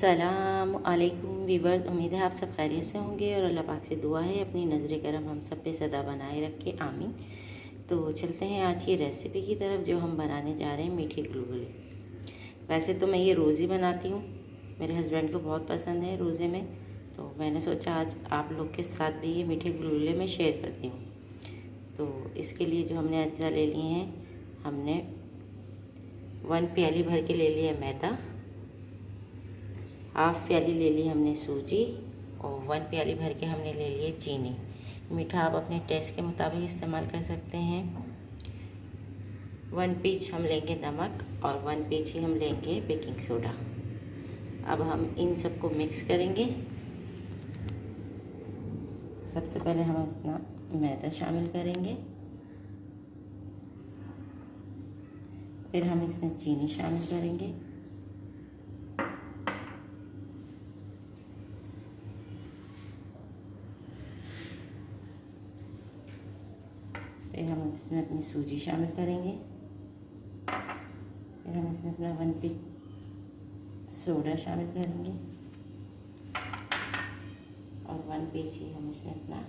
अस्सलामुअलैकुम वीवर, उम्मीद है आप सब खैरियत से होंगे और अल्लाह पाक से दुआ है अपनी नज़र करम हम सब पे सदा बनाए रखे, आमीन। तो चलते हैं आज की रेसिपी की तरफ जो हम बनाने जा रहे हैं, मीठे गुलगुले। वैसे तो मैं ये रोज़ ही बनाती हूँ, मेरे हस्बैंड को बहुत पसंद है रोज़े में, तो मैंने सोचा आज आप लोग के साथ भी ये मीठे गुलगुले मैं शेयर करती हूँ। तो इसके लिए जो हमने अज्जा ले लिए हैं, हमने 1 प्याली भर के ले लिया मैदा, हाफ़ प्याली ले ली हमने सूजी और 1 प्याली भर के हमने ले लिए चीनी। मीठा आप अपने टेस्ट के मुताबिक इस्तेमाल कर सकते हैं। 1 पिंच हम लेंगे नमक और 1 पिंच ही हम लेंगे बेकिंग सोडा। अब हम इन सबको मिक्स करेंगे। सबसे पहले हम अपना मैदा शामिल करेंगे, फिर हम इसमें चीनी शामिल करेंगे, फिर हम इसमें अपनी सूजी शामिल करेंगे, फिर हम इसमें अपना 1 पिंच सोडा शामिल करेंगे और 1 पिंच ही हम इसमें अपना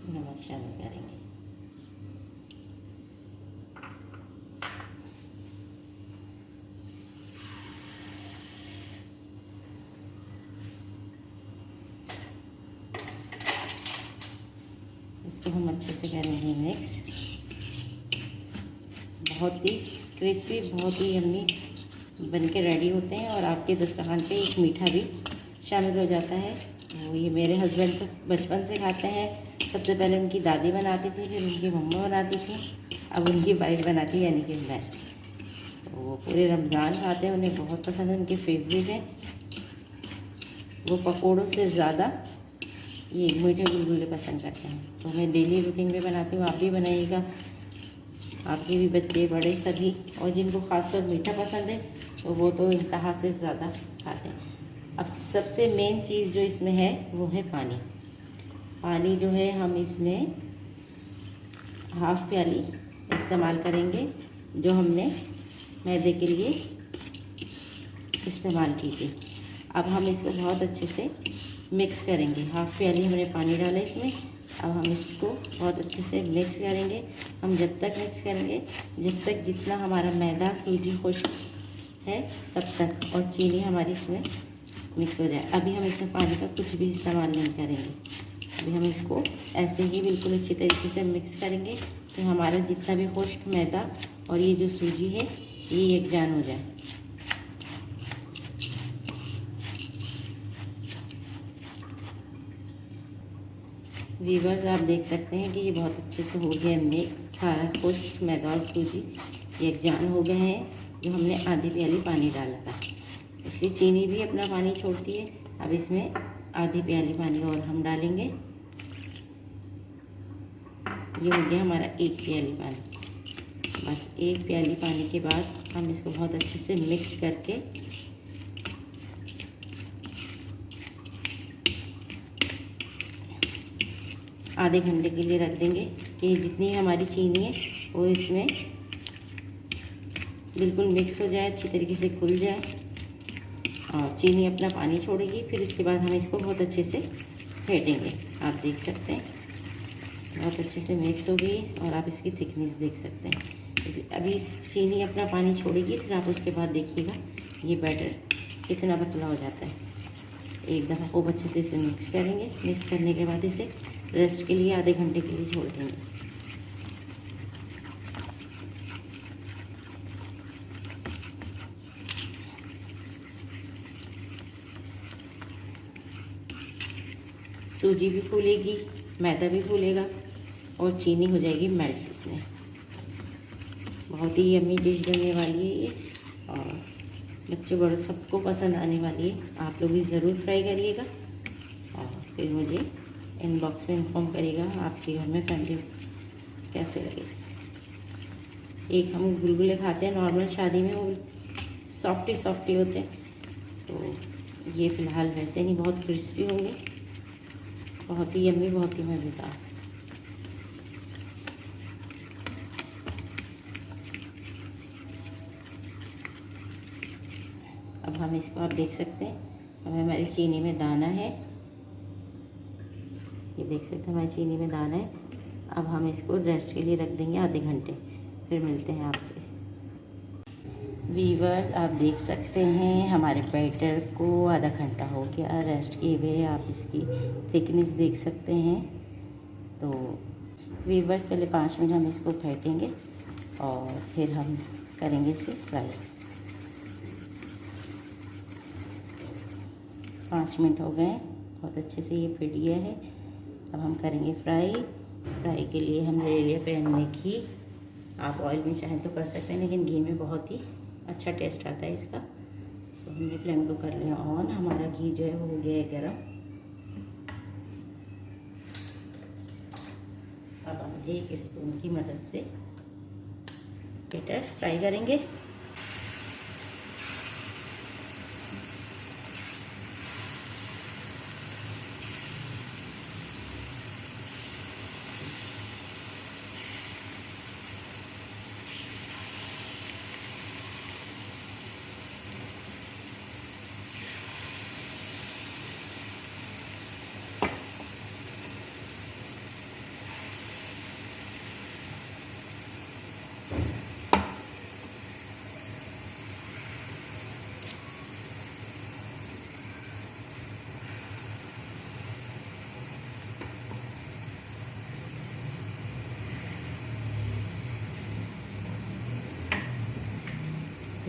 नमक शामिल करेंगे। इसको हम अच्छे से करेंगे मिक्स। बहुत ही क्रिस्पी, बहुत ही यम्मी बन के रेडी होते हैं और आपके दस्तरखान पे एक मीठा भी शामिल हो जाता है। वो ये मेरे हस्बैंड तो बचपन से खाते हैं। सबसे पहले उनकी दादी बनाती थी, फिर उनकी मम्मा बनाती थी, अब उनकी वाइफ बनाती है यानी कि मैं। तो वो पूरे रमज़ान खाते हैं, उन्हें बहुत पसंद है, उनके फेवरेट है। वो पकौड़ों से ज़्यादा ये मीठे गुलगुले पसंद करते हैं। तो मैं डेली रूटीन में बनाती हूँ, आप भी बनाइएगा, आपके भी बच्चे बड़े सभी। और जिनको ख़ासतौर मीठा पसंद है तो वो तो इंतहा से ज़्यादा खाते हैं। अब सबसे मेन चीज़ जो इसमें है वो है पानी। पानी जो है हम इसमें हाफ़ प्याली इस्तेमाल करेंगे, जो हमने मैदे के लिए इस्तेमाल की थी। अब हम इसको बहुत अच्छे से मिक्स करेंगे। हाफ़ प्याली हमने पानी डाला इसमें। अब हम इसको बहुत अच्छे से मिक्स करेंगे। हम जब तक मिक्स करेंगे जब तक जितना हमारा मैदा सूजी खुश्क है तब तक, और चीनी हमारी इसमें मिक्स हो जाए। अभी हम इसमें पानी का कुछ भी इस्तेमाल नहीं करेंगे। अभी हम इसको ऐसे ही बिल्कुल अच्छी तरीके से मिक्स करेंगे कि हमारा जितना भी खुश्क मैदा और ये जो सूजी है ये यकजान हो जाए। वीवर्स, आप देख सकते हैं कि ये बहुत अच्छे से हो गया मिक्स, सारा खुश्क मैदा और सूजी यकजान हो गए हैं। जो हमने आधी प्याली पानी डाला था, इसलिए चीनी भी अपना पानी छोड़ती है। अब इसमें आधी प्याली पानी और हम डालेंगे। ये हो गया हमारा 1 प्याली पानी। बस 1 प्याली पानी के बाद हम इसको बहुत अच्छे से मिक्स करके आधे घंटे के लिए रख देंगे कि जितनी हमारी चीनी है वो इसमें बिल्कुल मिक्स हो जाए, अच्छी तरीके से घुल जाए और चीनी अपना पानी छोड़ेगी। फिर उसके बाद हम इसको बहुत अच्छे से फेंटेंगे। आप देख सकते हैं बहुत अच्छे से मिक्स हो गई और आप इसकी थिकनेस देख सकते हैं। अभी इस चीनी अपना पानी छोड़ेगी, फिर आप उसके बाद देखिएगा ये बैटर कितना पतला हो जाता है। एक दफ़ा खूब अच्छे से इसे मिक्स करेंगे। मिक्स करने के बाद इसे रेस्ट के लिए आधे घंटे के लिए छोड़ देंगे। सूजी भी फूलेगी, मैदा भी फूलेगा और चीनी हो जाएगी मेल्ट इसमें। बहुत ही यम्मी डिश बनने वाली है ये और बच्चों बड़ों सबको पसंद आने वाली है। आप लोग भी ज़रूर ट्राई करिएगा और फिर मुझे इनबॉक्स में इन्फॉर्म करिएगा आपके घर में फैमिली कैसे लगे। एक हम गुलगुले खाते हैं नॉर्मल शादी में, वो सॉफ्टी होते हैं, तो ये फ़िलहाल वैसे नहीं, बहुत क्रिस्पी होंगे, बहुत ही यम्मी, बहुत ही मज़ेदार। अब हम इसको आप देख सकते हैं, अब हमारी चीनी में दाना है, ये देख सकते हैं हमारी चीनी में दाना है। अब हम इसको रेस्ट के लिए रख देंगे आधे घंटे, फिर मिलते हैं आपसे। वीवर्स आप देख सकते हैं हमारे बैटर को आधा घंटा हो गया रेस्ट किए हुए। आप इसकी थिकनेस देख सकते हैं। तो वीवर्स पहले 5 मिनट हम इसको फेंटेंगे और फिर हम करेंगे इसे फ्राई। 5 मिनट हो गए, बहुत अच्छे से ये फिट गया है। अब हम करेंगे फ्राई। फ्राई के लिए हमने ले लिया पैन में घी। आप ऑयल में चाहें तो कर सकते हैं, लेकिन घी में बहुत ही अच्छा टेस्ट आता है इसका। तो हमने फ्लेम को कर लिया ऑन। हमारा घी जो है वो हो गया है गरम। अब हम 1 स्पून की मदद से बैटर फ्राई करेंगे।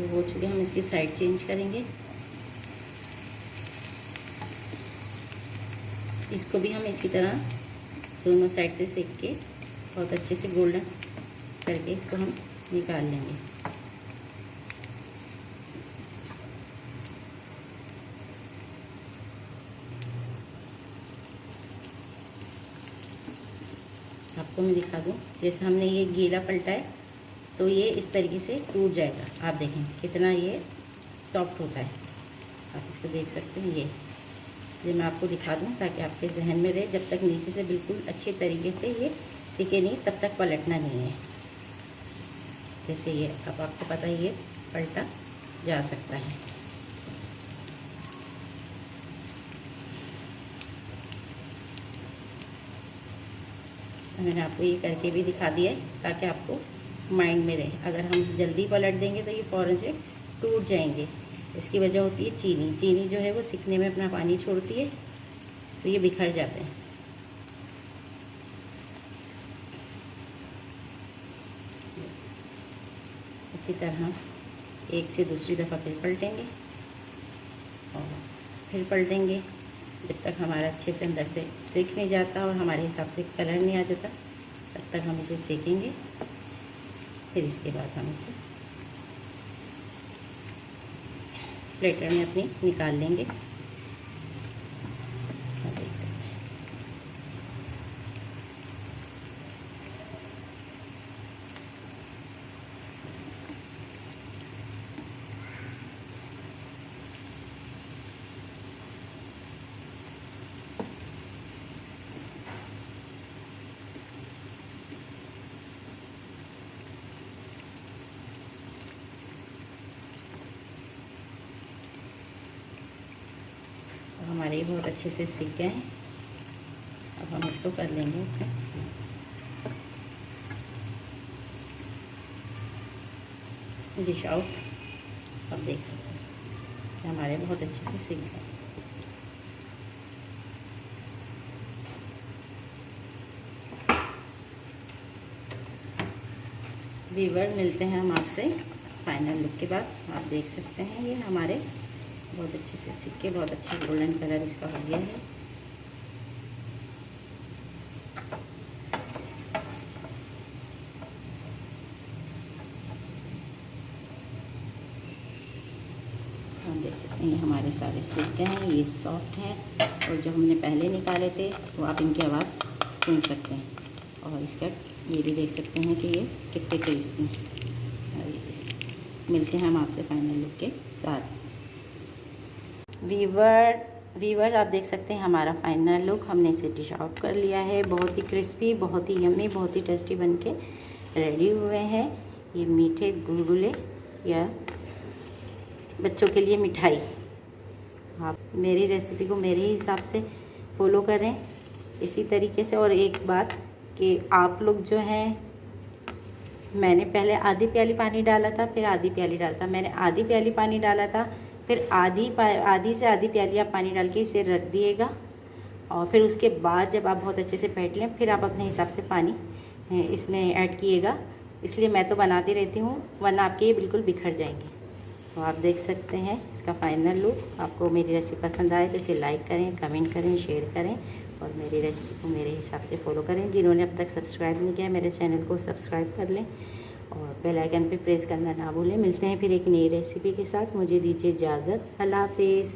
हो चुके, हम इसकी साइड चेंज करेंगे। इसको भी हम इसी तरह दोनों साइड से सेक के बहुत अच्छे से गोल्डन करके इसको हम निकाल लेंगे। आपको मैं दिखा दूँ, जैसे हमने ये गीला पलटा है तो ये इस तरीके से टूट जाएगा। आप देखें कितना ये सॉफ्ट होता है, आप इसको देख सकते हैं। ये मैं आपको दिखा दूं ताकि आपके जहन में रहे। जब तक नीचे से बिल्कुल अच्छे तरीके से ये सीखे नहीं तब तक पलटना नहीं है। जैसे ये अब आपको पता है ये पलटा जा सकता है। मैंने आपको ये करके भी दिखा दिया है ताकि आपको माइंड में रहे। अगर हम जल्दी पलट देंगे तो ये फ़ौरन से टूट जाएंगे। इसकी वजह होती है चीनी। चीनी जो है वो सिकने में अपना पानी छोड़ती है तो ये बिखर जाते हैं। इसी तरह एक से दूसरी दफ़ा फिर पलटेंगे और फिर पलटेंगे जब तक हमारा अच्छे से अंदर से सेक नहीं जाता और हमारे हिसाब से कलर नहीं आ जाता, तब तक हम इसे सेकेंगे। फिर इसके बाद हम इसे प्लेटर में अपनी निकाल लेंगे। देख सकते हैं हमारे बहुत अच्छे से सीख गए हैं। अब हम इसको कर लेंगे डिश आउट। अब देख सकते हैं कि हमारे बहुत अच्छे से सीख गए। वीवर मिलते हैं हम आपसे फाइनल लुक के बाद। आप देख सकते हैं ये हमारे बहुत अच्छे से सीख के बहुत अच्छा गोल्डन कलर इसका हो गया है। हम देख सकते हैं हमारे सारे सीख गए हैं, ये सॉफ्ट है। और जो हमने पहले निकाले थे तो आप इनकी आवाज़ सुन सकते हैं। और इसका ये भी देख सकते हैं कि ये कितने क्रिस्पी हैं। मिलते हैं हम आपसे फाइनल लुक के साथ। वीवर आप देख सकते हैं हमारा फाइनल लुक। हमने इसे डिश आउट कर लिया है। बहुत ही क्रिस्पी, बहुत ही यम्मी, बहुत ही टेस्टी बनके रेडी हुए हैं ये मीठे गुलगुले या बच्चों के लिए मिठाई। आप मेरी रेसिपी को मेरे हिसाब से फॉलो करें इसी तरीके से। और एक बात कि आप लोग जो हैं, मैंने पहले आधी प्याली पानी डाला था, फिर आधी प्याली डाला था। मैंने आधी प्याली पानी डाला था, फिर आधी से आधी प्याली आप पानी डाल के इसे रख दिएगा। और फिर उसके बाद जब आप बहुत अच्छे से फेंट लें, फिर आप अपने हिसाब से पानी इसमें ऐड कीजिएगा। इसलिए मैं तो बनाती रहती हूँ, वरना आपके ये बिल्कुल बिखर जाएंगे। तो आप देख सकते हैं इसका फाइनल लुक। आपको मेरी रेसिपी पसंद आए तो इसे लाइक करें, कमेंट करें, शेयर करें और मेरी रेसिपी को मेरे हिसाब से फॉलो करें। जिन्होंने अब तक सब्सक्राइब नहीं किया, मेरे चैनल को सब्सक्राइब कर लें और बेल आइकन पे प्रेस करना ना भूलें। मिलते हैं फिर एक नई रेसिपी के साथ। मुझे दीजिए इजाज़त। अल्लाह हाफिज़।